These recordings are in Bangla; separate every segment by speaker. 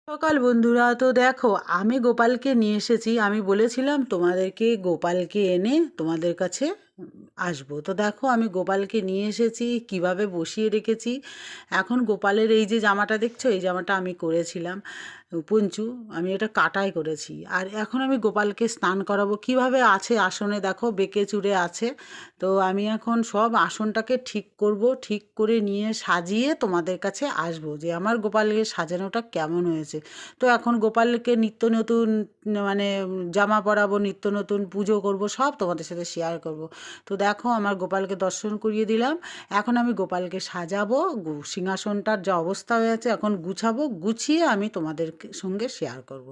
Speaker 1: সকাল বন্ধুরা, তো দেখো আমি গোপালকে নিয়ে এসেছি। আমি বলেছিলাম তোমাদেরকে গোপালকে এনে তোমাদের কাছে আসবো। তো দেখো আমি গোপালকে নিয়ে এসেছি, কিভাবে বসিয়ে রেখেছি। এখন গোপালের এই যে জামাটা দেখছো, এই জামাটা আমি করেছিলাম পঞ্চু, আমি এটা কাটাই করেছি। আর এখন আমি গোপালকে স্নান করাবো। কিভাবে আছে আসনে, দেখো বেঁকে চুড়ে আছে। তো আমি এখন সব আসনটাকে ঠিক করব, ঠিক করে নিয়ে সাজিয়ে তোমাদের কাছে আসবো যে আমার গোপালকে সাজানোটা কেমন হয়েছে। তো এখন গোপালকে নিত্য নতুন মানে জামা পরাবো, নিত্য নতুন পুজো করব, সব তোমাদের সাথে শেয়ার করব। তো দেখো আমার গোপালকে দর্শন করিয়ে দিলাম। এখন আমি গোপালকে সাজাবো, সিংহাসনটার যা অবস্থা হয়েছে এখন গুছাবো, গুছিয়ে আমি তোমাদের সঙ্গে শেয়ার করব।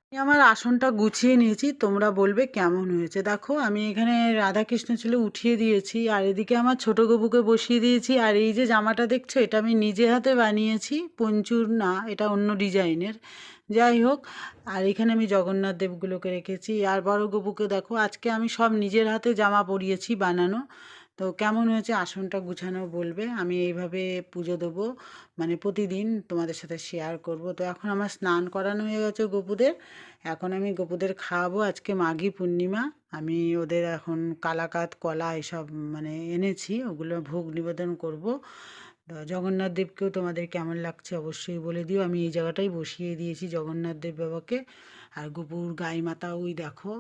Speaker 1: আমি আমার আসনটা গুছিয়ে নিয়েছি, তোমরা বলবে কেমন হয়েছে। দেখো আমি এখানে রাধাকৃষ্ণ ছিল উঠিয়ে দিয়েছি, আর এদিকে আমার ছোট গবুকে বসিয়ে দিয়েছি। আর এই যে জামাটা দেখছো, এটা আমি নিজে হাতে বানিয়েছি, পঞ্চুর না, এটা অন্য ডিজাইনের। যাই হোক, আর এখানে আমি জগন্নাথ দেবগুলোকে রেখেছি। আর বড় গবুকে দেখো, আজকে আমি সব নিজের হাতে জামা পরিয়েছি বানানো। তো কেমন হয়েছে আসনটা গুছানো বলবে। আমি এইভাবে পুজো দেবো, মানে প্রতিদিন তোমাদের সাথে শেয়ার করব। তো এখন আমার স্নান করানো হয়ে গেছে গপুদের। এখন আমি গপুদের খাওয়াবো, আজকে মাঘী পূর্ণিমা। আমি ওদের এখন কালাকাত কলা এসব মানে এনেছি, ওগুলো ভোগ নিবেদন করব। তো জগন্নাথ দেবকেও তোমাদের কেমন লাগছে অবশ্যই বলে দিও। আমি এই জায়গাটাই বসিয়ে দিয়েছি জগন্নাথ দেব বাবাকে। আর গপুর গাই মাতা ওই দেখো,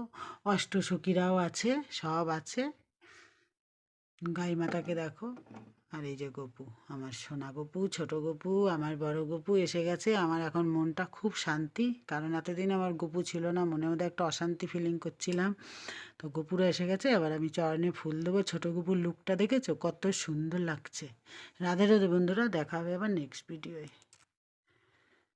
Speaker 1: অষ্টসখীরাও আছে, সব আছে। গাই মাতাকে দেখো। আর এই যে গপু, আমার সোনা গপু, ছোট গপু, আমার বড় গপু এসে গেছে। আমার এখন মনটা খুব শান্তি, কারণ এতদিন আমার গপু ছিল না, মনের মধ্যে একটা অশান্তি ফিলিং করছিলাম। তো গপুরা এসে গেছে, এবার আমি চরণে ফুল দেবো। ছোট গপুর লুকটা দেখেছো কত সুন্দর লাগছে। রাধে রাধে বন্ধুরা, দেখা হবে আবার নেক্সট ভিডিওয়ে।